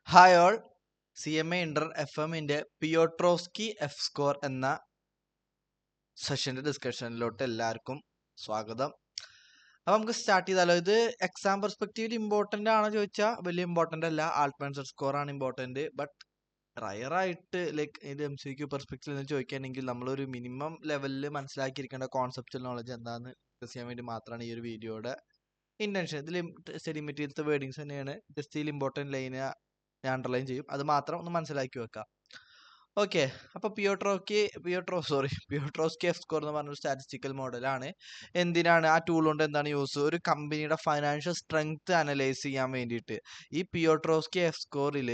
Hi all, CMA inter FM-ന്റെ Piotroski F score എന്ന സെഷന്റെ ഡിസ്കഷനിലോട്ട് എല്ലാവർക്കും സ്വാഗതം. അപ്പൊ നമുക്ക് സ്റ്റാർട്ട് ചെയ്താലോ. ഇത് എക്സാം പെർസ്പെക്റ്റീവിൽ ഇമ്പോർട്ടന്റ് ആണോ ചോദിച്ചാൽ വലിയ ഇമ്പോർട്ടന്റ് അല്ല. ആൾട്ട്മാൻസർ സ്കോർ ആണ് ഇമ്പോർട്ടന്റ്. ബട്ട് റയറായിട്ട് ലൈക്ക് ഇത് MCQ പെർസ്പെക്റ്റീവിൽ നിന്ന് ചോദിക്കുകയാണെങ്കിൽ നമ്മളൊരു മിനിമം ലെവലിൽ മനസ്സിലാക്കിയിരിക്കേണ്ട കോൺസെപ്റ്റൽ നോളജ് എന്താണെന്ന് ഡിസ്കസ് ചെയ്യാൻ വേണ്ടി മാത്രമാണ് ഈ ഒരു വീഡിയോയുടെ ഇന്റൻഷൻ. ഇതിൽ സ്റ്റഡി മെറ്റീരിയൽസ് വേർഡിങ്സ് തന്നെയാണ്. ജസ്റ്റ് ഇതിൽ ഇമ്പോർട്ടന്റ് ലൈന് ഞാൻ അണ്ടർലൈൻ ചെയ്യും. അത് മാത്രം ഒന്ന് മനസ്സിലാക്കി വെക്കാം. ഓക്കെ, അപ്പൊ പിയോട്രോസ്കി എഫ് സ്കോർ എന്ന് പറഞ്ഞ സ്റ്റാറ്റിസ്റ്റിക്കൽ മോഡലാണ്. എന്തിനാണ് ആ ടൂൾ കൊണ്ട് എന്താണ് യൂസ്? ഒരു കമ്പനിയുടെ ഫൈനാൻഷ്യൽ സ്ട്രെങ്ത് അനലൈസ് ചെയ്യാൻ വേണ്ടിയിട്ട്. ഈ പിയോട്രോസ്കി എഫ് സ്കോറിൽ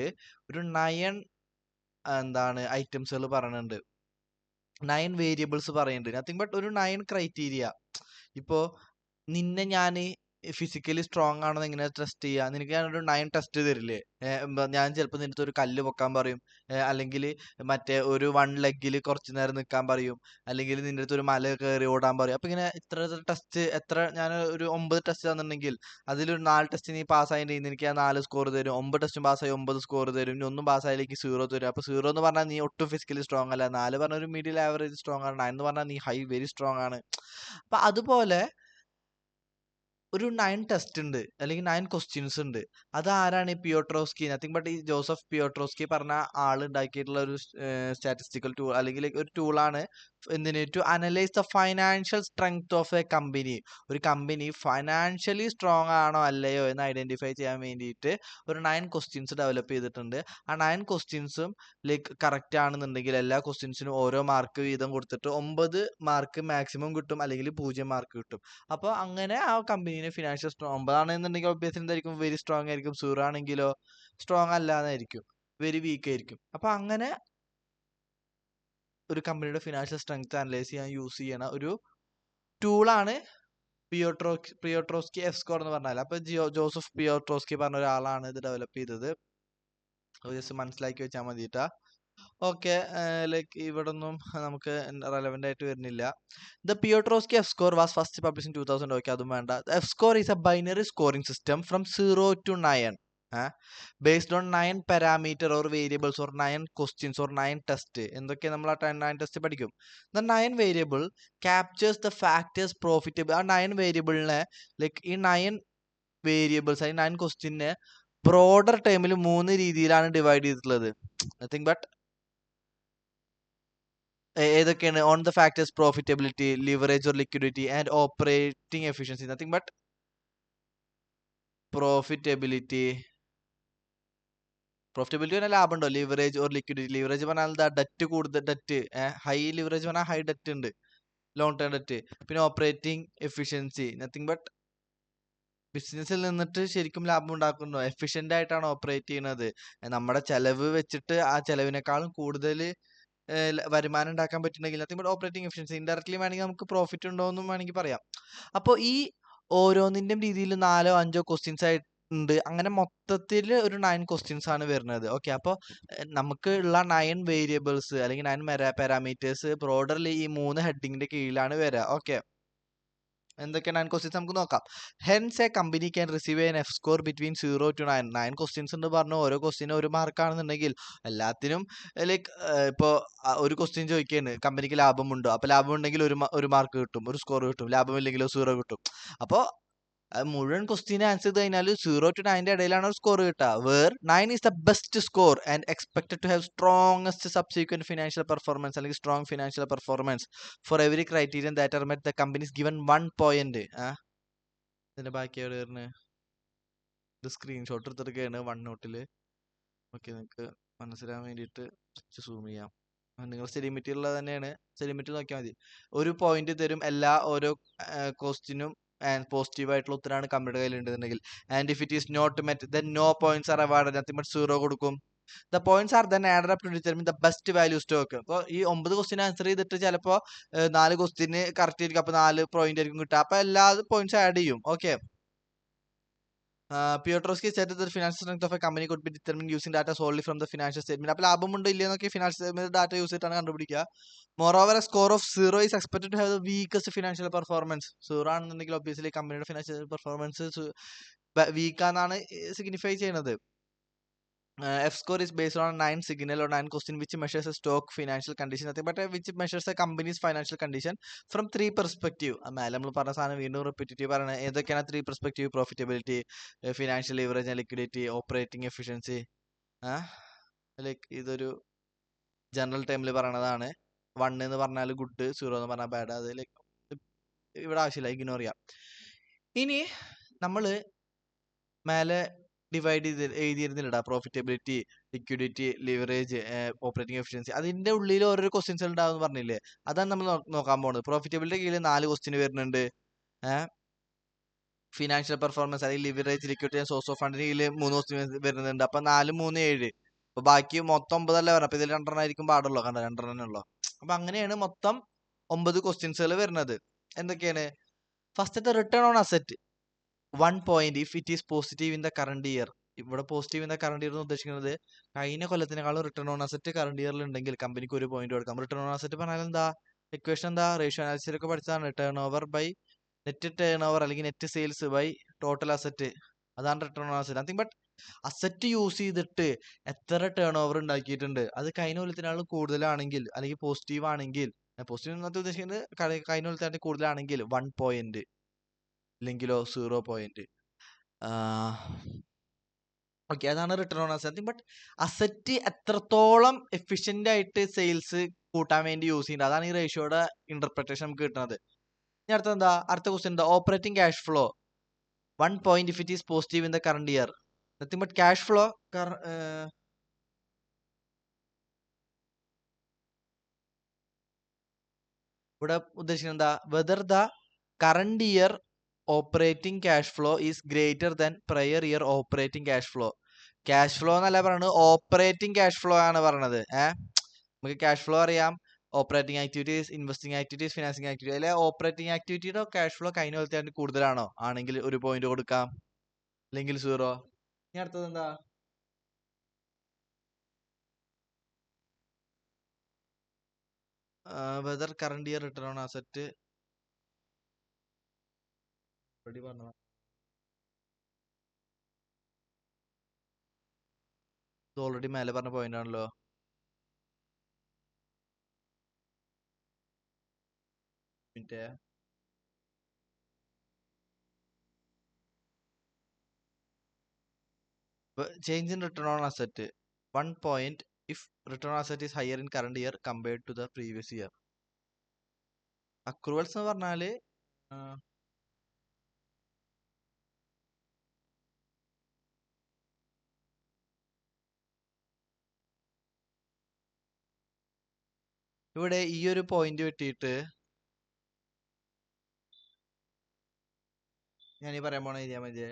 ഒരു 9 ഐറ്റംസുകൾ പറയുന്നുണ്ട്, 9 വേരിയബിൾസ് പറയുന്നുണ്ട്. നത്തിങ് ബട്ട് ഒരു 9 ക്രൈറ്റീരിയ. ഇപ്പോ നിന്നെ ഞാൻ ഫിസിക്കലി സ്ട്രോങ് ആണെന്ന് എങ്ങനെ ടെസ്റ്റ് ചെയ്യുക? നിനക്ക് ഞാനൊരു 9 ടെസ്റ്റ് തരില്ലേ? ഞാൻ ചിലപ്പോൾ നിന്റെ അടുത്ത് ഒരു കല്ല് പൊക്കാൻ പറയും, അല്ലെങ്കിൽ മറ്റേ ഒരു 1 ലെഗിൽ കുറച്ച് നേരം നിൽക്കാൻ പറയും, അല്ലെങ്കിൽ നിന്റെ അടുത്ത് ഒരു മല കയറി ഓടാൻ പറയും. അപ്പൊ ഇങ്ങനെ ഇത്ര ടെസ്റ്റ്, ഞാൻ ഒരു 9 ടെസ്റ്റ് തന്നിട്ടുണ്ടെങ്കിൽ അതിലൊരു 4 ടെസ്റ്റ് നീ പാസ്സായിട്ടുണ്ടെങ്കിൽ എനിക്ക് ഞാൻ 4 സ്കോർ തരും. 9 ടെസ്റ്റും പാസ്സായി 9 സ്കോർ തരും. ഇനി ഒന്നും പാസ്സായില്ലെങ്കിൽ 0 തരും. അപ്പൊ 0 എന്ന് പറഞ്ഞാൽ നീ ഒട്ടും ഫിസിക്കലി സ്ട്രോങ് അല്ല, 4 പറഞ്ഞ ഒരു മിഡിൽ ആവറേജ് സ്ട്രോങ് ആണ്, 9 എന്ന് പറഞ്ഞാൽ നീ വെരി സ്ട്രോങ് ആണ്. അപ്പൊ അതുപോലെ ഒരു 9 ടെസ്റ്റ് ഉണ്ട്, അല്ലെങ്കിൽ 9 ക്വസ്റ്റ്യൻസ് ഉണ്ട്. അത് ആരാണ്? ഈ പിയോട്രോസ്കി, നത്തിങ് ബട്ട് ഈ ജോസഫ് പിയോട്രോസ്കി പറഞ്ഞ ആൾ ഉണ്ടാക്കിയിട്ടുള്ള ഒരു സ്റ്റാറ്റിസ്റ്റിക്കൽ ടൂൾ, അല്ലെങ്കിൽ ഒരു ടൂളാണ്. എന്തിന്? To analyse the financial strength of a company. ഒരു കമ്പനി ഫൈനാൻഷ്യലി സ്ട്രോങ് ആണോ അല്ലയോ എന്ന് ഐഡന്റിഫൈ ചെയ്യാൻ വേണ്ടിയിട്ട് ഒരു 9 ക്വസ്റ്റ്യൻസ് ഡെവലപ്പ് ചെയ്തിട്ടുണ്ട്. ആ 9 ക്വസ്റ്റ്യൻസും കറക്റ്റ് ആണെന്നുണ്ടെങ്കിൽ എല്ലാ ക്വസ്റ്റ്യൻസിനും ഓരോ മാർക്ക് വീതം കൊടുത്തിട്ട് 9 മാർക്ക് മാക്സിമം കിട്ടും, അല്ലെങ്കിൽ 0 മാർക്ക് കിട്ടും. അപ്പോൾ അങ്ങനെ ആ കമ്പനീനെ ഫിനാൻഷ്യൽ സ്ട്രോങ് 9 ആണെന്നുണ്ടെങ്കിൽ ഒബ്വിയസ്ലി എന്തായിരിക്കും? വെരി സ്ട്രോങ് ആയിരിക്കും. 0 ആണെങ്കിലോ സ്ട്രോങ് അല്ലാതായിരിക്കും, വെരി വീക്ക് ആയിരിക്കും. അപ്പൊ അങ്ങനെ ഒരു കമ്പനിയുടെ ഫിനാൻഷ്യൽ സ്ട്രെങ്ത് അനലൈസ് ചെയ്യാൻ യൂസ് ചെയ്യണ ഒരു ടൂളാണ് പിയോട്രോസ്കി എഫ് സ്കോർ എന്ന് പറഞ്ഞാൽ. അപ്പൊ ജോസഫ് പിയോട്രോസ്കി പറഞ്ഞ ഒരാളാണ് ഇത് ഡെവലപ്പ് ചെയ്തത്. ജസ്റ്റ് മനസ്സിലാക്കി വെച്ചാൽ മതിട്ടാ. ഓക്കെ, ഇവിടെ ഒന്നും നമുക്ക് റെലവെന്റ് ആയിട്ട് വരുന്നില്ല. The Piotroski F score was first publish in 2000. Okay, അതും വേണ്ട. F score is a binary scoring system from 0 to 9 based on 9 parameter or variables or 9 questions or 9 test. എന്തൊക്കെ നമ്മൾ ആ 9 ടെസ്റ്റ് പഠിക്കും. The 9 variable captures the factors profitable. ആ 9 വേരിയബിളിനെ ഈ 9 variables, ആ 9 ക്വസ്റ്റ്യനെ ബ്രോഡർ ടൈമിൽ 3 രീതിയിലാണ് ഡിവൈഡ് ചെയ്തിട്ടുള്ളത്. നത്തിങ് ബട്ട് ഏതൊക്കെയാണ്? On the factors profitability, leverage or liquidity and operating efficiency. Nothing but profitability പറഞ്ഞാൽ ലാഭം ഉണ്ടോ? Leverage or liquidity. ലിവറേജ് പറഞ്ഞാൽ എന്താ? ഡെറ്റ് കൂടുതൽ, ഡെറ്റ് ഹൈ ലിവറേജ് പറഞ്ഞാൽ ഹൈ ഡെറ്റ് ഉണ്ട്, ലോങ് ടേം ഡെറ്റ്. പിന്നെ ഓപ്പറേറ്റിംഗ് എഫിഷ്യൻസി, നത്തിങ് ബട്ട് ബിസിനസ്സിൽ നിന്നിട്ട് ശരിക്കും ലാഭം ഉണ്ടാക്കുന്നു, എഫിഷ്യന്റ് ആയിട്ടാണ് ഓപ്പറേറ്റ് ചെയ്യുന്നത്. നമ്മുടെ ചെലവ് വെച്ചിട്ട് ആ ചെലവിനേക്കാളും കൂടുതൽ വരുമാനം ഉണ്ടാക്കാൻ പറ്റുന്നെങ്കിൽ nothing but operating efficiency. Indirectly വേണമെങ്കിൽ നമുക്ക് പ്രോഫിറ്റ് ഉണ്ടോ എന്നും വേണമെങ്കിൽ പറയാം. അപ്പോൾ ഈ ഓരോന്നിന്റെയും രീതിയിൽ 4 or 5 ക്വസ്റ്റ്യൻസ് ആയിട്ടുണ്ട്. അങ്ങനെ മൊത്തത്തിൽ ഒരു 9 ക്വസ്റ്റ്യൻസ് ആണ് വരുന്നത്. ഓക്കെ, അപ്പോൾ നമുക്ക് ഉള്ള 9 വേരിയബിൾസ് അല്ലെങ്കിൽ 9 പാരാമീറ്റേഴ്സ് ബ്രോഡർലി ഈ 3 ഹെഡിങ്ങിന്റെ കീഴിലാണ് വരിക. ഓക്കെ, എന്തൊക്കെയാണ് 9 ക്വസ്റ്റ്യൻസ് നമുക്ക് നോക്കാം. Hence A company can receive N F score between 0 to 9. 9 questions ഉണ്ട് പറഞ്ഞു. ഓരോ ക്വസ്റ്റ്യനും 1 മാർക്കാണെന്നുണ്ടെങ്കിൽ എല്ലാത്തിനും ഇപ്പോൾ ഒരു ക്വസ്റ്റ്യൻ ചോദിക്കുകയാണ്, കമ്പനിക്ക് ലാഭമുണ്ടോ? അപ്പോൾ ലാഭം ഉണ്ടെങ്കിൽ ഒരു മാർക്ക് കിട്ടും, ഒരു സ്കോർ കിട്ടും. ലാഭമില്ലെങ്കിലോ 0 കിട്ടും. അപ്പോൾ മുഴുവൻ ക്വസ്റ്റ്യൻ ആൻസർ ചെയ്ത് കഴിഞ്ഞാൽ 0 to 9 ഇടയിലാണ് ഒരു സ്കോർ കിട്ടുക. Where 9 is the best score and expected to have strongest subsequent financial performance, അല്ലെങ്കിൽ strong financial performance for every criterion that are met. The companies given 1 point. ഇതിന്റെ ബാക്കി എവിടെ വരുന്നത്? ഇത് സ്ക്രീൻഷോട്ട് എടുത്തെടുക്കുകയാണ് വൺ നോട്ടിൽ. ഓക്കെ, നിങ്ങൾക്ക് മനസ്സിലാൻ വേണ്ടിയിട്ട് സൂം ചെയ്യാം. നിങ്ങൾ സ്റ്റഡി മെറ്റീരിയൽ തന്നെയാണ്, സ്റ്റഡി മെറ്റീരിയൽ നോക്കിയാൽ മതി. ഒരു പോയിന്റ് തരും ഓരോ ക്വസ്റ്റിനും, പോസിറ്റീവ് ആയിട്ടുള്ള ഉത്തരമാണ് കമ്പനിയുടെ കയ്യിൽ ഉണ്ടെന്നുണ്ടെങ്കിൽ. And if it is not met then no points are awarded, nothing but 0 കൊടുക്കും. The points are then added up to determine the best value stock. അപ്പോൾ ഈ 9 ക്വസ്റ്റിന് ആൻസർ ചെയ്തിട്ട് ചിലപ്പോൾ 4 ക്വസ്റ്റിന് കറക്റ്റ് ആയിരിക്കും, അപ്പോൾ 4 പോയിന്റ് ആയിരിക്കും കിട്ടുക. അപ്പോൾ എല്ലാ പോയിന്റ്സ് ആഡ് ചെയ്യും. Okay, Piotrowski said that the financial strength of a company could be determined using data solely from the financial statement. അപ്പോൾ ലാഭമുണ്ടോ ഇല്ലയെന്നൊക്കെ ഫിനാൻഷ്യൽ സ്റ്റേറ്റ്മെന്റ് ഡാറ്റ യൂസ് ചെയ്തിട്ടാണ് കണ്ടുപിടിക്കുക. Moreover, a score of 0 is expected to have the weakest financial performance. 0 ആണെന്നുണ്ടെങ്കിൽ obviously കമ്പനിയുടെ financial performance week ആണെന്നാണ് signify ചെയ്യുന്നത്. F score is based on 9 signal or 9 question which measures a stock financial condition, nothing but which measures a company's financial condition from 3 perspective. മേലെ നമ്മൾ പറഞ്ഞ സാധനം വീണ്ടും repetitive പറയണ ഏതൊക്കെയാണ് 3 perspective? Profitability, financial leverage and liquidity, operating efficiency. Like ഇതൊരു general ടൈമിൽ പറയണതാണ്. 1 എന്ന് പറഞ്ഞാൽ ഗുഡ്, 0 എന്ന് പറഞ്ഞാൽ ബാഡ്. അത് ലൈക്ക് ഇവിടെ ആവശ്യമില്ല, ഇഗ്നോർ ചെയ്യാം. ഇനി നമ്മള് മേലെ ഡിവൈഡ് ചെയ്ത് എഴുതിയിരുന്നില്ലടാ, profitability, liquidity, leverage, operating efficiency. അതിന്റെ ഉള്ളിൽ ഓരോരോ ക്വസ്റ്റ്യൻസ് ഉണ്ടാവും പറഞ്ഞില്ലേ, അതാണ് നമ്മൾ നോക്കാൻ പോകുന്നത്. പ്രോഫിറ്റബിലിറ്റി കീഴിൽ 4 ക്വസ്റ്റ്യൻ വരുന്നുണ്ട്. ഫിനാൻഷ്യൽ പെർഫോമൻസ് അല്ലെങ്കിൽ ലിവറേജ്, ലിക്വിഡിറ്റി, സോഴ്സ് ഓഫ് ഫണ്ടിന് കീഴിൽ 3 ക്വസ്റ്റ്യൻ വരുന്നുണ്ട്. അപ്പൊ 4, 3, 7. അപ്പൊ ബാക്കി മൊത്തം 9 അല്ലേ പറഞ്ഞത്. അപ്പൊ ഇതിൽ 2 ആയിരിക്കും പാടുള്ളൂ, കണ്ട 2 ഉള്ളൂ. അപ്പൊ അങ്ങനെയാണ് മൊത്തം 9 ക്വസ്റ്റ്യൻസുകൾ വരുന്നത്. എന്തൊക്കെയാണ്? ഫസ്റ്റത്തെ return on asset 1 point if it is positive in the current year. ഇവിടെ positive in the current year എന്ന് ഉദ്ദേശിക്കുന്നത് കഴിഞ്ഞ കൊല്ലത്തിനേക്കാളും റിട്ടേൺ ഓൺ അസെറ്റ് കറണ്ട് ഇയറിൽ ഉണ്ടെങ്കിൽ കമ്പനിക്ക് 1 പോയിന്റ് കൊടുക്കാം. റിട്ടേൺ ഓൺ അസെറ്റ് പറഞ്ഞാൽ എന്താ? ഇക്വേഷൻ എന്താ? റേഷ്യോ അനാലിസിലൊക്കെ പഠിച്ചതാണ്. Turnover by net turnover അല്ലെങ്കിൽ net sales by total asset. അതാണ് return on asset. Nothing but asset use ചെയ്തിട്ട് എത്ര ടേൺ ഓവർ ഉണ്ടാക്കിയിട്ടുണ്ട്, അത് കഴിഞ്ഞ കൊല്ലത്തിനേക്കാളും കൂടുതലാണെങ്കിൽ അല്ലെങ്കിൽ പോസിറ്റീവ് ആണെങ്കിൽ, പോസിറ്റീവ് എന്നൊക്കെ ഉദ്ദേശിക്കുന്നത് കഴിഞ്ഞ കൊല്ലത്തിനായിട്ട് കൂടുതലാണെങ്കിൽ 1 പോയിന്റ്, ഇല്ലെങ്കിലോ 0 പോയിന്റ്. ഓക്കെ, അതാണ് return on asset. But asset എത്രത്തോളം എഫിഷ്യന്റ് ആയിട്ട് സെയിൽസ് കൂട്ടാൻ വേണ്ടി യൂസ് ചെയ്യുന്നത്, അതാണ് ഈ റേഷ്യോയുടെ ഇന്റർപ്രിട്ടേഷൻ നമുക്ക് കിട്ടുന്നത്. ഇനി അടുത്ത എന്താ? അടുത്ത ക്വസ്റ്റ്യൻ എന്താ? Operating cash flow 1 point if it is positive in the current year. Nothing but cash flow ഇവിടെ ഉദ്ദേശിക്കുന്നത് എന്താ? Whether the current year operating cash flow is greater than prior year operating cash flow. Cash flow എന്നല്ല പറയുന്നത്, operating cash flow ആണ് പറയണത്. നമുക്ക് cash flow അറിയാം, operating activities, investing activities, financing activity. അല്ലെ ഓപ്പറേറ്റിംഗ് ആക്ടിവിറ്റിയുടെ ക്യാഷ് ഫ്ലോ കഴിഞ്ഞ പോലത്തെ കൂടുതലാണോ? ആണെങ്കിൽ 1 പോയിന്റ് കൊടുക്കാം, അല്ലെങ്കിൽ 0. ഇനി അടുത്തത് എന്താ? Whether current year return on asset പറഞ്ഞ ഇത് ഓൾറെഡി മേലെ പറഞ്ഞ പോയിന്റ് ആണല്ലോ. Change in return on asset 1 point if return on asset is higher in current year compared to the previous year. Accruals എന്ന് പറഞ്ഞാല് ഇവിടെ ഈ ഒരു പോയിന്റ് കിട്ടിയിട്ട് ഞാൻ ഈ പറയാൻ പോണ ഏരിയ മതി.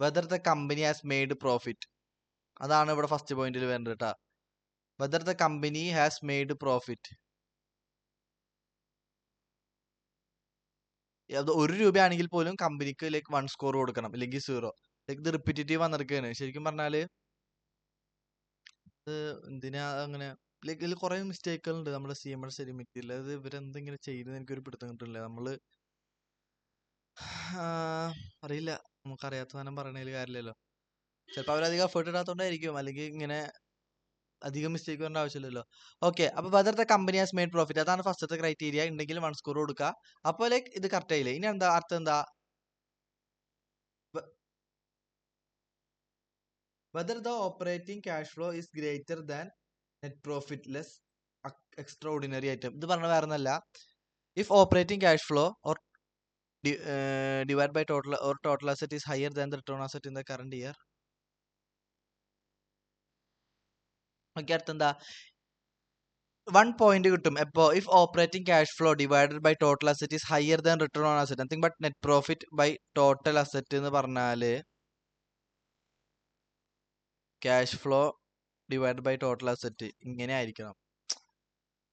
Whether the company has made profit, അതാണ് ഇവിടെ ഫസ്റ്റ് പോയിന്റിൽ വേണ്ടത് കേട്ടാ. Whether the company has made profit. അത് 1 രൂപയാണെങ്കിൽ പോലും കമ്പനിക്ക് ലൈക്ക് 1 സ്കോർ കൊടുക്കണം, അല്ലെങ്കിൽ 0. ലൈക്ക് ഇത് റിപ്പീറ്റേറ്റീവ് വന്നിരിക്കുകയാണ്. ശരിക്കും പറഞ്ഞാല് എന്തിനാ അങ്ങനെ? ലൈക്ക് ഇതിൽ കുറെ മിസ്റ്റേക്കുകൾ ഉണ്ട് നമ്മുടെ CMS ലിമിറ്റിൽ. അത് ഇവരെന്തെങ്കിലും ചെയ്തെന്ന് എനിക്കൊരു പിടുത്തം കിട്ടില്ല. നമ്മള് അറിയില്ല, നമുക്കറിയാത്ത സാധനം പറയണതിൽ കാര്യമില്ലല്ലോ. ചിലപ്പോൾ അവരധികം എഫേർട്ട് ഇടാത്തോണ്ടായിരിക്കും, അല്ലെങ്കിൽ ഇങ്ങനെ അധികം മിസ്റ്റേക്ക് വരേണ്ട ആവശ്യമില്ലല്ലോ. ഓക്കെ, അപ്പൊ whether the company has made profit, അതാണ് ഫസ്റ്റത്തെ ക്രൈറ്റീരിയ. ഉണ്ടെങ്കിൽ 1 സ്കോർ കൊടുക്കുക. അപ്പൊ ലൈക്ക് ഇത് കറക്റ്റ് ആയില്ലേ? ഇനി എന്താ അർത്ഥം? എന്താ? Whether the operating cash flow is greater than net profit less extra ordinary item. ഇത് പറഞ്ഞ വേറെ ഒന്നല്ല. If operating cash flow or divide by total or total asset is higher than the return on asset in the current year. Okay, അടുത്ത എന്താ? 1 point കിട്ടും എപ്പോ? If operating cash flow divided by total asset is higher than return on asset, nothing but net profit by total asset എന്ന് പറഞ്ഞാല് cash flow divide by total asset ഇങ്ങനെ ആയിരിക്കണം.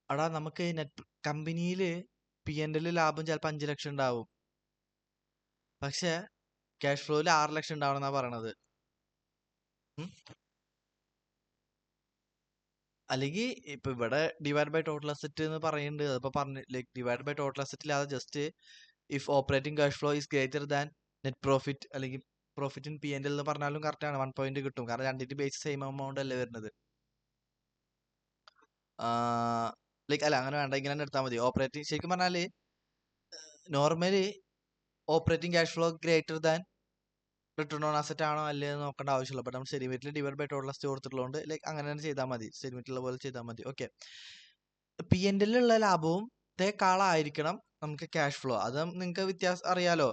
അടാ നമുക്ക് നെറ്റ് കമ്പനിയില് P&L ലാഭം ചിലപ്പോൾ 5 ലക്ഷം ഉണ്ടാവും, പക്ഷെ ക്യാഷ് ഫ്ലോയിൽ 6 ലക്ഷം ഉണ്ടാവണം എന്നാ പറയണത്. അല്ലെങ്കിൽ ഇപ്പൊ ഇവിടെ ഡിവൈഡ് ബൈ ടോട്ടൽ അസറ്റ് എന്ന് പറയുന്നുണ്ട്. അതിപ്പോ പറഞ്ഞു like divide by total asset ഇല്ലാതെ just if operating cash flow is greater than net profit അല്ലെങ്കിൽ പ്രോഫിറ്റ് ഇൻ P&L എന്ന് പറഞ്ഞാലും കറക്റ്റ് ആണ്, 1 പോയിന്റ് കിട്ടും. കാരണം രണ്ടിന്റെ ബേസ് സെയിം എമൗണ്ട് അല്ലേ വരുന്നത്. ലൈക്ക് അല്ല, അങ്ങനെ വേണ്ട, ഇങ്ങനെ എടുത്താൽ മതി. ഓപ്പറേറ്റിംഗ് ശരിക്കും പറഞ്ഞാല് normally operating cash flow greater than return on asset ആണോ അല്ലേ എന്ന് നോക്കേണ്ട ആവശ്യമില്ല. ബട്ട് നമ്മൾ സ്റ്റെഡിമേറ്റിൽ ഡിവൈഡ് ബൈ ടോട്ടൽ അസറ്റ് കൊടുത്തിട്ടുള്ളതുകൊണ്ട് ലൈക്ക് അങ്ങനെ തന്നെ ചെയ്താൽ മതി, സ്റ്റെഡിമേറ്റിലുള്ള പോലെ ചെയ്താൽ മതി. ഓക്കെ, P&L ഉള്ള ലാഭവും തേക്കാളായിരിക്കണം നമുക്ക് ക്യാഷ് ഫ്ലോ. അത് നിങ്ങൾക്ക് വ്യത്യാസം അറിയാലോ.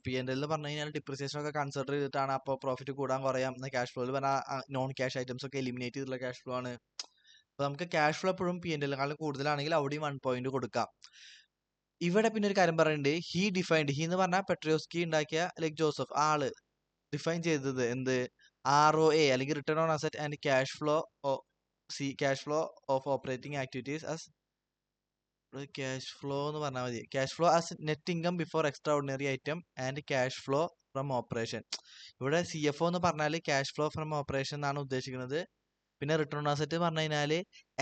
P&L എന്ന് പറഞ്ഞു കഴിഞ്ഞാൽ ഡിപ്രിസിയേഷൻ ഒക്കെ കൺസിഡർ ചെയ്തിട്ടാണ്. അപ്പോൾ പ്രോഫിറ്റ് കൂടാൻ കുറയാം. ക്യാഷ് ഫ്ലോയിൽ പറഞ്ഞാൽ നോൺ ക്യാഷ് ഐറ്റംസ് ഒക്കെ എലിമിനേറ്റ് ചെയ്തിട്ടുള്ള ക്യാഷ് ഫ്ലോ ആണ്. അപ്പോൾ നമുക്ക് ക്യാഷ് ഫ്ലോ എപ്പോഴും P&L കൂടുതലാണെങ്കിൽ അവിടെയും 1 പോയിന്റ് കൊടുക്കാം. ഇവിടെ പിന്നെ ഒരു കാര്യം പറയുന്നുണ്ട്, ഹി എന്ന് പറഞ്ഞാൽ പെട്രിയോസ്കി ഉണ്ടാക്കിയ ലൈക്ക് ജോസഫ് ആള് ഡിഫൈൻ ചെയ്തത് എന്ത്, ROA അല്ലെങ്കിൽ return on asset and cash flow cash flow of operating activities as cash flow എന്ന് പറഞ്ഞാൽ മതി. Cash flow as net income before extra ordinary item and cash flow from operation. ഇവിടെ CFO എന്ന് പറഞ്ഞാൽ cash flow from operation എന്നാണ് ഉദ്ദേശിക്കുന്നത്. പിന്നെ return on asset പറഞ്ഞു കഴിഞ്ഞാൽ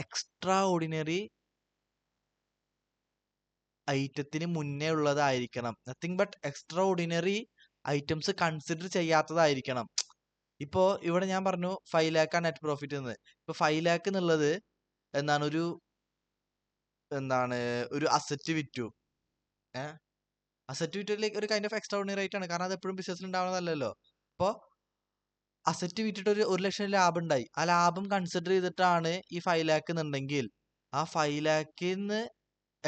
എക്സ്ട്രാ ഓർഡിനറി ഐറ്റത്തിന് മുന്നേ ഉള്ളതായിരിക്കണം. Nothing but extra ordinary items consider ചെയ്യാത്തതായിരിക്കണം. ഇപ്പോ ഇവിടെ ഞാൻ പറഞ്ഞു 5 lakh നെറ്റ് പ്രോഫിറ്റ് എന്ന്. ഇപ്പൊ 5 lakh എന്നുള്ളത് ഒരു അസറ്റ് വിറ്റു. അസറ്റ് വിറ്റിലേക്ക് ഒരു കൈൻഡ് ഓഫ് എക്സ്ട്രാ ഓർഡിനറി ആയിട്ടാണ്, കാരണം അത് എപ്പോഴും ബിസിനസ്സിൽ ഉണ്ടാവുന്നതല്ലല്ലോ. അപ്പോൾ അസറ്റ് വിറ്റിട്ട് ഒരു 1 ലക്ഷം ലാഭം ഉണ്ടായി. ആ ലാഭം കൺസിഡർ ചെയ്തിട്ടാണ് ഈ 5 lakh എന്നുണ്ടെങ്കിൽ ആ 5 lakhന്ന്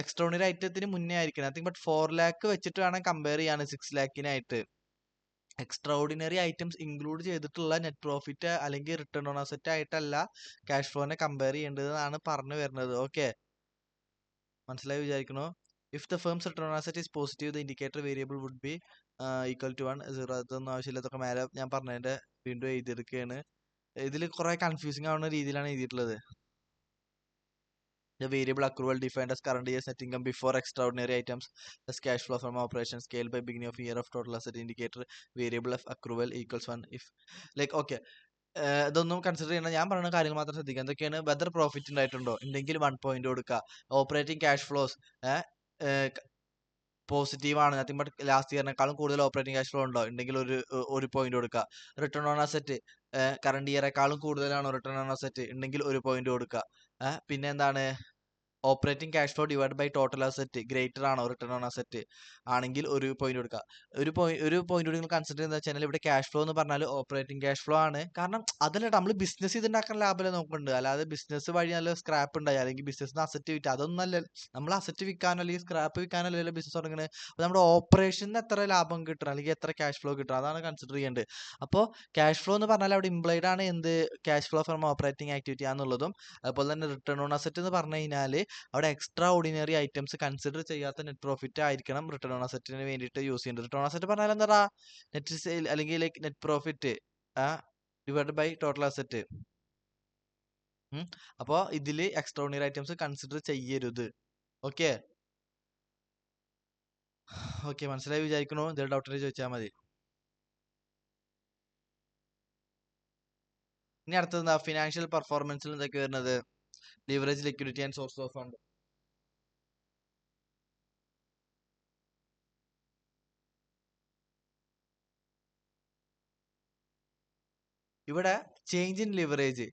എക്സ്ട്രാ ഓർഡിനറി ഐറ്റത്തിന് മുന്നേ ആയിരിക്കണം. നത്തിങ് ബട്ട് 4 lakh വെച്ചിട്ട് വേണം കമ്പയർ ചെയ്യാൻ 6 lakhനായിട്ട്. എക്സ്ട്രാ ഓർഡിനറി ഐറ്റംസ് ഇൻക്ലൂഡ് ചെയ്തിട്ടുള്ള നെറ്റ് പ്രോഫിറ്റ് അല്ലെങ്കിൽ റിട്ടേൺ ഓൺ അസറ്റ് ആയിട്ടല്ല ക്യാഷ് ഫ്ലോനെ കമ്പയർ ചെയ്യേണ്ടതെന്നാണ് പറഞ്ഞു വരുന്നത്. ഓക്കെ, മനസ്സിലായി വിചാരിക്കണോ? If the firms return on asset is positive the indicator variable would be equal to 1 0. അതൊന്നും ആവശ്യമില്ലാത്തൊക്കെ മേലെ ഞാൻ പറഞ്ഞതിന്റെ വീണ്ടും എഴുതിയെടുക്കുകയാണ്. ഇതിൽ കുറെ കൺഫ്യൂസിങ് ആവുന്ന രീതിയിലാണ് എഴുതിയിട്ടുള്ളത്. The variable accrual defined as current year's net income before extraordinary items as cash flow from operations scale by beginning of year of total asset indicator variable of accrual equals 1 if like okay. ഇതൊന്നും consider ചെയ്യണം, ഞാൻ പറയുന്ന കാര്യങ്ങൾ മാത്രം ശ്രദ്ധിക്കുക. എന്തൊക്കെയാണ്, whether profit ഉണ്ടായിട്ടുണ്ടോ ഉണ്ടെങ്കിൽ 1 പോയിന്റ് കൊടുക്കുക. ഓപ്പറേറ്റിംഗ് ക്യാഷ് ഫ്ലോസ് പോസിറ്റീവ് ആണ്, നത്തിങ് ബട്ട് ലാസ്റ്റ് ഇയറിനേക്കാളും കൂടുതൽ ഓപ്പറേറ്റിംഗ് ക്യാഷ് ഫ്ലോ ഉണ്ടോ ഉണ്ടെങ്കിൽ ഒരു പോയിന്റ് കൊടുക്കുക. റിട്ടേൺ ഓൺ അസറ്റ് കറണ്ട് ഇയറേക്കാളും കൂടുതലാണോ റിട്ടേൺ ഓൺ അസറ്റ് ഉണ്ടെങ്കിൽ 1 പോയിന്റ് കൊടുക്കുക. പിന്നെ എന്താണ്, operating cash flow divide by total asset greater ആണോ റിട്ടേൺ ഓൺ അസറ്റ് ആണെങ്കിൽ 1 പോയിന്റ് കൊടുക്കുക. ഒരു പോയിന്റ് കൂടി നിങ്ങൾ കൺസിഡർ ചെയ്യുന്നത് വെച്ചാൽ ഇവിടെ ക്യാഷ് ഫ്ലോ എന്ന് പറഞ്ഞാൽ ഓപ്പറേറ്റിംഗ് ക്യാഷ് ഫ്ലോ ആണ്. കാരണം അതല്ല നമ്മൾ ബിസിനസ് ചെയ്തുണ്ടാക്കാൻ ലാഭമല്ലേ നോക്കുന്നുണ്ട്, അല്ലാതെ ബിസിനസ് വഴി നല്ല സ്ക്രാപ്പ് ഉണ്ടായി അല്ലെങ്കിൽ ബിസിനസ്സിന് അസറ്റ് വിറ്റ് അതൊന്നല്ല. നമ്മൾ അസറ്റ് വിൽക്കാനോ അല്ലെങ്കിൽ സ്ക്രാപ്പ് വിൽക്കാനല്ലോ ബിസിനസ് തുടങ്ങുന്നത്. അപ്പോൾ നമ്മുടെ ഓപ്പറേഷന് എത്ര ലാഭം കിട്ടണം അല്ലെങ്കിൽ എത്ര ക്യാഷ് ഫ്ലോ കിട്ടണം അതാണ് കൺസിഡർ ചെയ്യേണ്ടത്. അപ്പോൾ ക്യാഷ് ഫ്ലോ എന്ന് പറഞ്ഞാൽ അവിടെ ഇംപ്ലൈഡ് ആണ് എന്ത്, cash flow from operating activity ആണെന്നുള്ളതും. അതുപോലെ തന്നെ റിട്ടേൺ ഓൺ അസറ്റ് എന്ന് പറഞ്ഞു കഴിഞ്ഞാൽ അവിടെ എക്സ്ട്രാ ഓർഡിനറി ഐറ്റംസ് കൺസിഡർ ചെയ്യാത്ത നെറ്റ് പ്രോഫിറ്റ് ആയിരിക്കണം റിട്ടേൺ ഓൺ അസറ്റിന് വേണ്ടിയിട്ട് യൂസ് ചെയ്യേണ്ടത്. റിട്ടേൺ ഓൺ അസറ്റ് പറഞ്ഞാൽ എന്താ, നെറ്റ് സെയിൽ അല്ലെങ്കിൽ like net profit divide by total asset. അപ്പോൾ ഇതിൽ എക്സ്ട്രാ ഓർഡിനറി ഐറ്റംസ് കൺസിഡർ ചെയ്യരുത്. ഓക്കെ, മനസ്സിലായി വിചാരിക്കണോ? എന്തെങ്കിലും ഡൗട്ടിനെ ചോദിച്ചാൽ മതി. ഇനി അടുത്തത് എന്താ, ഫിനാൻഷ്യൽ പെർഫോമൻസിൽ എന്തൊക്കെ വരുന്നത്, leverage, liquidity and source of fund. ഇവിടെ change in leverage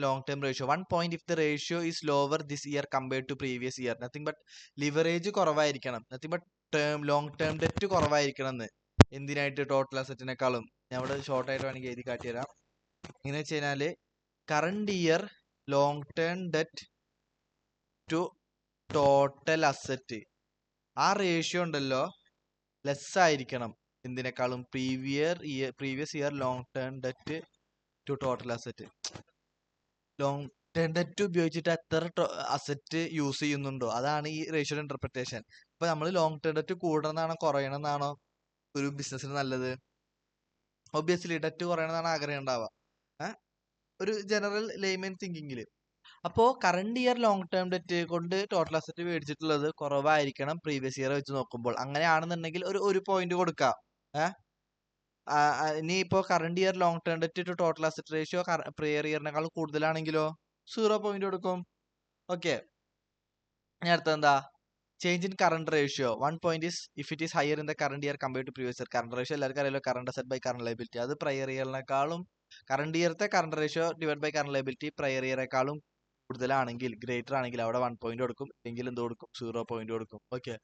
long term ratio 1 point if the ratio is lower this year compared to previous year. Nothing but leverage കുറവായിരിക്കണം, nothing but long term debt കുറവായിരിക്കണം എന്ന്. എന്തിനായിട്ട്, total അസറ്റിനേക്കാളും. ഞാൻ ഇവിടെ short ആയിട്ട് വേണമെങ്കിൽ എഴുതി കാട്ടിത്തരാം. എങ്ങനെ വെച്ച് കഴിഞ്ഞാല് current year long term debt to total asset ആ റേഷ്യോ ഉണ്ടല്ലോ ലെസ് ആയിരിക്കണം എന്തിനേക്കാളും, previous year long term debt to total asset. Long term debt ഉപയോഗിച്ചിട്ട് എത്ര അസറ്റ് യൂസ് ചെയ്യുന്നുണ്ടോ അതാണ് ഈ റേഷ്യോയുടെ ഇന്റർപ്രിട്ടേഷൻ. ഇപ്പൊ നമ്മൾ ലോങ് ടേം ഡെറ്റ് കൂടണമെന്നാണോ കുറയണമെന്നാണോ ഒരു ബിസിനസ്സിന് നല്ലത്? ഒബ്വിയസ്ലി ഡെറ്റ് കുറയണമെന്നാണ് ആഗ്രഹം ഉണ്ടാവുക, ഒരു ജനറൽ ലേമൻ തിങ്കിങ്ങില്. അപ്പോൾ current year long term debt കൊണ്ട് ടോട്ടൽ അസറ്റ് മേടിച്ചിട്ടുള്ളത് കുറവായിരിക്കണം പ്രീവിയസ് ഇയർ വെച്ച് നോക്കുമ്പോൾ. അങ്ങനെയാണെന്നുണ്ടെങ്കിൽ ഒരു പോയിന്റ് കൊടുക്കാം. ഇനി ഇപ്പോ current year long term debt to total asset ratio prior ഇയറിനേക്കാൾ കൂടുതലാണെങ്കിലോ 0 പോയിന്റ് കൊടുക്കും. ഓക്കെ, ഇനി അടുത്ത എന്താ, change in current ratio 1 point is if it is higher in the current year compared to previous year. Current ratio എല്ലാവർക്കും അറിയാലോ, current asset by current liability. അത് prior ഇയറിനേക്കാളും കറണ്ട് ഇയറത്തെ current ratio divide by current liability prior ഇയറേക്കാളും കൂടുതലാണെങ്കിൽ, greater ആണെങ്കിൽ അവിടെ 1 point കൊടുക്കും, എങ്കിൽ എന്ത് കൊടുക്കും, 0 പോയിന്റ് കൊടുക്കും. Okay.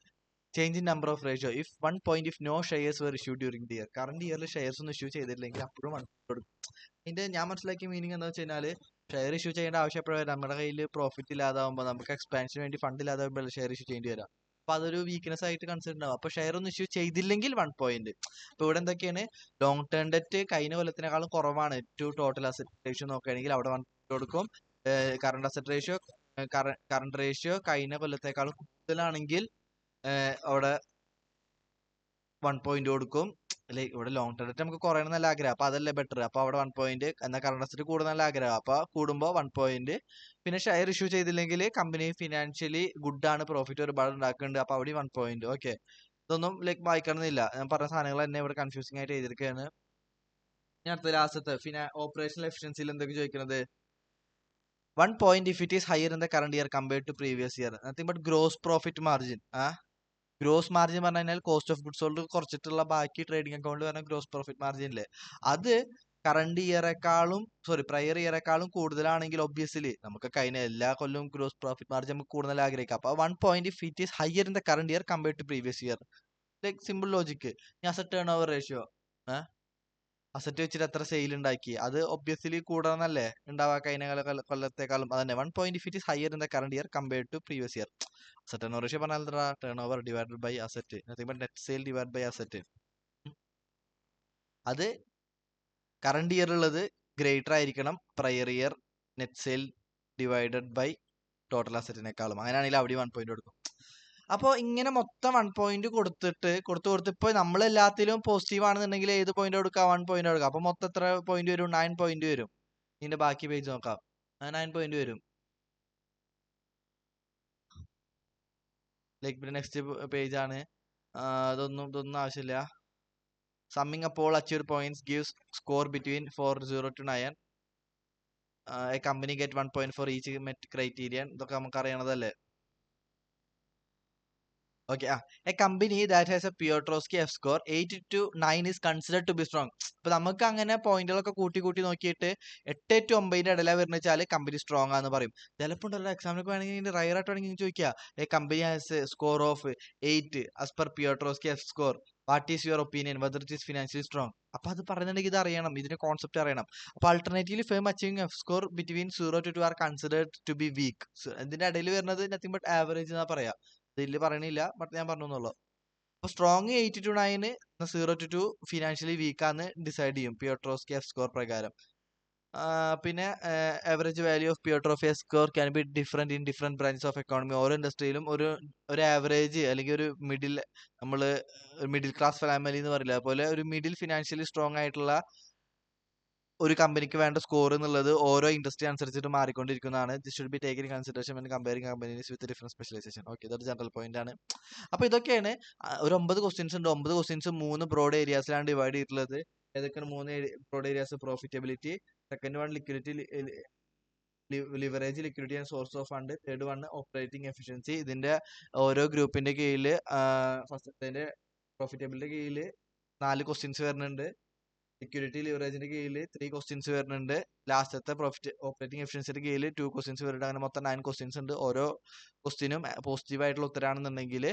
Change in number of ratio if 1 point if no shares were issue during the year. Current ഇയറിൽ ഷെയർസ് ഒന്നും ഇഷ്യൂ ചെയ്തിട്ടില്ലെങ്കിൽ അപ്പോഴും 1 കൊടുക്കും. ഇതിന്റെ ഞാൻ മനസ്സിലാക്കിയ മീനിങ് എന്താ വെച്ച് കഴിഞ്ഞാൽ, ഷെയർ ഇഷ്യൂ ചെയ്യേണ്ട ആവശ്യം എപ്പോഴും നമ്മുടെ കയ്യിൽ പ്രോഫിറ്റ് ഇല്ലാതാവുമ്പോൾ, നമുക്ക് എക്സ്പാൻഷന് വേണ്ടി ഫണ്ട് ഇല്ലാതാവുമ്പോൾ ഷെയർ ഇഷ്യൂ ചെയ്യേണ്ടി വരാം. അപ്പൊ അതൊരു വീക്ക്നെസ് ആയിട്ട് കൺസിഡർ ഉണ്ടാവും. അപ്പൊ ഷെയർ ഒന്നും ഇഷ്യൂ ചെയ്തില്ലെങ്കിൽ 1 പോയിന്റ്. അപ്പൊ ഇവിടെ എന്തൊക്കെയാണ്, ലോങ് ടേം ഡെറ്റ് കഴിഞ്ഞ കൊല്ലത്തിനേക്കാളും കുറവാണ് ടു ടോട്ടൽ അസറ്റ് റേഷ്യോ നോക്കുകയാണെങ്കിൽ അവിടെ 1 കൊടുക്കും. Current asset ratio current ratio കഴിഞ്ഞ കൊല്ലത്തേക്കാളും കൂടുതലാണെങ്കിൽ അവിടെ 1 പോയിന്റ് കൊടുക്കും. അല്ലെ, ഇവിടെ ലോങ് ടേം ഡെറ്റ് നമുക്ക് കുറയണം നല്ല ആഗ്രഹം, അപ്പൊ അതല്ലേ ബെറ്റർ. അപ്പൊ അവിടെ 1 പോയിന്റ്. എന്നാൽ കറണ്ട് അസറ്റ് കൂടുതൽ നല്ല ആഗ്രഹം, അപ്പൊ കൂടുമ്പോൾ 1 പോയിന്റ്. പിന്നെ ഷെയർ ഇഷ്യൂ ചെയ്തില്ലെങ്കിൽ കമ്പനി ഫിനാൻഷ്യലി ഗുഡ് ആണ്, പ്രോഫിറ്റ് ഒരുപാട് ഉണ്ടാക്കുന്നുണ്ട്, അപ്പൊ അവിടെ 1 പോയിന്റ്. ഓക്കെ. ഇതൊന്നും ലൈക്ക് വായിക്കണമെന്നില്ല, ഞാൻ പറഞ്ഞ സാധനങ്ങൾ തന്നെ ഇവിടെ കൺഫ്യൂസിംഗ് ആയിട്ട് എഴുതിയിരിക്കുകയാണ്. ഞാൻ അടുത്ത ലാസ്റ്റത്തെ ഓപ്പറേഷണൽ എഫിഷ്യൻസിയിൽ എന്തൊക്കെ ചോദിക്കുന്നത്, 1 point if it is higher in the current year compared to previous year. Nothing but gross profit margin. Gross margin പറഞ്ഞു കഴിഞ്ഞാൽ കോസ്റ്റ് ഓഫ് ഗുഡ്സ് സോൾഡ് കുറച്ചിട്ടുള്ള ബാക്കി ട്രേഡിംഗ് അക്കൗണ്ട് പറഞ്ഞാൽ ഗ്രോസ് പ്രോഫിറ്റ് മാർജിൻ അല്ലേ, അത് കറണ്ട് ഇയറേക്കാളും പ്രയർ ഇയറേക്കാളും കൂടുതലാണെങ്കിൽ obviously നമുക്ക് കഴിഞ്ഞ എല്ലാ കൊല്ലവും ഗ്രോസ് പ്രോഫിറ്റ് മാർജിൻ നമുക്ക് കൂടുതൽ ആഗ്രഹിക്കാം. അപ്പൊ 1 point if it is higher in the current year compared to previous year. Like simple logic. Asset turn over ratio, asset വെച്ചിട്ട് എത്ര സെയിൽ ഉണ്ടാക്കി, അത് ഒബ്വിയസ്ലി കൂടണമെന്നല്ലേ ഉണ്ടാവാ കഴിഞ്ഞ കൊല്ലത്തേക്കാളും. അതന്നെ 1 point if it is higher in the current year compared to previous year. Asset turn over ratio പറഞ്ഞാൽ turnover divided by asset, net sale divide by asset. അത് current year ഉള്ളത് greater ആയിരിക്കണം prior year net sale divided by total അസറ്റിനേക്കാളും. അങ്ങനെയാണെങ്കിൽ അവിടെ 1 point കൊടുക്കും. അപ്പോൾ ഇങ്ങനെ മൊത്തം 1 പോയിന്റ് കൊടുത്ത് ഇപ്പൊ നമ്മൾ എല്ലാത്തിലും പോസിറ്റീവ് ആണെന്നുണ്ടെങ്കിൽ ഏത് പോയിന്റ് കൊടുക്കാം, 1 പോയിന്റ് കൊടുക്കാം. അപ്പൊ മൊത്തം എത്ര പോയിന്റ് വരും, 9 പോയിന്റ് വരും. ഇതിന്റെ ബാക്കി പേജ് നോക്കാം, 9 പോയിന്റ് വരും. ലൈക്ക് പിന്നെ നെക്സ്റ്റ് പേജ് ആണ്. ഇതൊന്നും ആവശ്യമില്ല. Summing up all achieved points gives score between 0 to 9. A company get 1 point for each met criterion. ഇതൊക്കെ നമുക്ക് അറിയണതല്ലേ. Okay, a company that has a Piotrowski F score 8 to 9 is considered to be strong. ഇപ്പൊ നമുക്ക് അങ്ങനെ പോയിന്റുകളൊക്കെ കൂട്ടി നോക്കിയിട്ട് 8 to 9 ഇടയില വരുന്ന വെച്ചാൽ company strong ആണെന്ന് പറയും. ചിലപ്പോൾ ഉണ്ടല്ലോ എക്സാമിനൊക്കെ വേണമെങ്കിൽ റയർ ആയിട്ട് വേണമെങ്കിൽ ചോദിക്കുക, a company has score of 8 as per Piotrowski F score. What is your opinion whether it is financially strong. അപ്പൊ അത് പറയുന്നുണ്ടെങ്കിൽ ഇത് അറിയണം, ഇതിന്റെ കോൺസെപ്റ്റ് അറിയണം. അപ്പൊ alternatively firm achieving F score between 0 to 2 are considered to be weak. ഇതിന്റെ ഇടയിൽ വരുന്നത് നത്തിങ് ബട്ട് ആവറേജ് എന്നാ പറയാ. ഇതില് പറയണില്ല, ബട്ട് ഞാൻ പറഞ്ഞുള്ളൂ. അപ്പൊ strong 8 to 9, 0 to 2 financially weak ആണ് ഡിസൈഡ് ചെയ്യും പിയോട്രോസ്കി എഫ് സ്കോർ പ്രകാരം. പിന്നെ average value of Piotroski F score can be different in different branches of economy. ഓരോ ഇൻഡസ്ട്രിയിലും ഒരു ആവറേജ് അല്ലെങ്കിൽ ഒരു മിഡിൽ ക്ലാസ് ഫാമിലി എന്ന് പറയില്ല, അതുപോലെ ഒരു മിഡിൽ ഫിനാൻഷ്യലി സ്ട്രോങ് ആയിട്ടുള്ള ഒരു കമ്പനിക്ക് വേണ്ട സ്കോർ എന്നുള്ളത് ഓരോ ഇൻഡസ്ട്രി അനുസരിച്ചിട്ട് മാറിക്കൊണ്ടിരിക്കുന്നതാണ്. This should be taken in consideration when comparing companies with different specialisation. Okay, ഇതൊരു ജനറൽ പോയിന്റ് ആണ്. അപ്പൊ ഇതൊക്കെയാണ് ഒരു 9 ക്വസ്റ്റ്യൻസ് ഉണ്ട്. 9 ക്വസ്റ്റ്യൻസ് 3 ബ്രോഡ് ഏരിയാസിലാണ് ഡിവൈഡ് ചെയ്തിട്ടുള്ളത്. ഏതൊക്കെയാണ് 3 broad areas? Profitability, second one liquidity, leverage, liquidity and source of fund, third one operating efficiency. ഇതിന്റെ ഓരോ ഗ്രൂപ്പിന്റെ കീഴിൽ ഫസ്റ്റത്തെ പ്രോഫിറ്റബിലിറ്റി കീഴിൽ 4 ക്വസ്റ്റ്യൻസ് വരുന്നുണ്ട്. ലിക്വിഡിറ്റി ലിവറേജിന്റെ കീഴിൽ 3 ക്വസ്റ്റ്യൻസ് വരുന്നുണ്ട്. ലാസ്റ്റത്തെ പ്രോഫിറ്റ് ഓപ്പറേറ്റിംഗ് എഫിഷ്യൻസിന്റെ കീഴിൽ 2 ക്വസ്റ്റ്യൻസ് വരുന്നുണ്ട്. അങ്ങനെ മൊത്തം 9 ക്വസ്റ്റ്യൻസ് ഉണ്ട്. ഓരോ ക്വസ്റ്റ്യനും പോസിറ്റീവ് ആയിട്ടുള്ള ഉത്തരാണെന്നുണ്ടെങ്കിൽ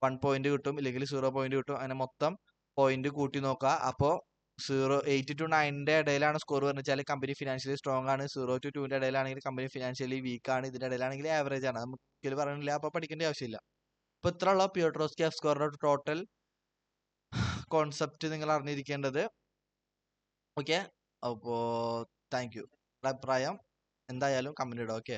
1 പോയിന്റ് കിട്ടും, ഇല്ലെങ്കിൽ 0 പോയിന്റ് കിട്ടും. അങ്ങനെ മൊത്തം പോയിന്റ് കൂട്ടി നോക്കുക. അപ്പോൾ 8 to 9 ഇടയിലാണ് സ്കോർ പറഞ്ഞാൽ കമ്പനി ഫിനാൻഷ്യലി സ്ട്രോങ് ആണ്. 0 to 2 ഇടയിലാണെങ്കിൽ കമ്പനി ഫിനാൻഷ്യലി വീക്ക് ആണ്. ഇതിന്റെ ഇടയിലാണെങ്കിൽ ആവറേജ് ആണ്. നമുക്ക് പറയണില്ല, അപ്പൊ പഠിക്കേണ്ട ആവശ്യമില്ല. അപ്പൊ ഇത്ര ഉള്ള പിയോട്രോസ്കി എഫ് സ്കോറിന്റെ ടോട്ടൽ കോൺസെപ്റ്റ് നിങ്ങൾ അറിഞ്ഞിരിക്കേണ്ടത്. ഓക്കെ, അപ്പോ താങ്ക് യു. അഭിപ്രായം എന്തായാലും കമന്റ് ഇടാം. ഓക്കെ.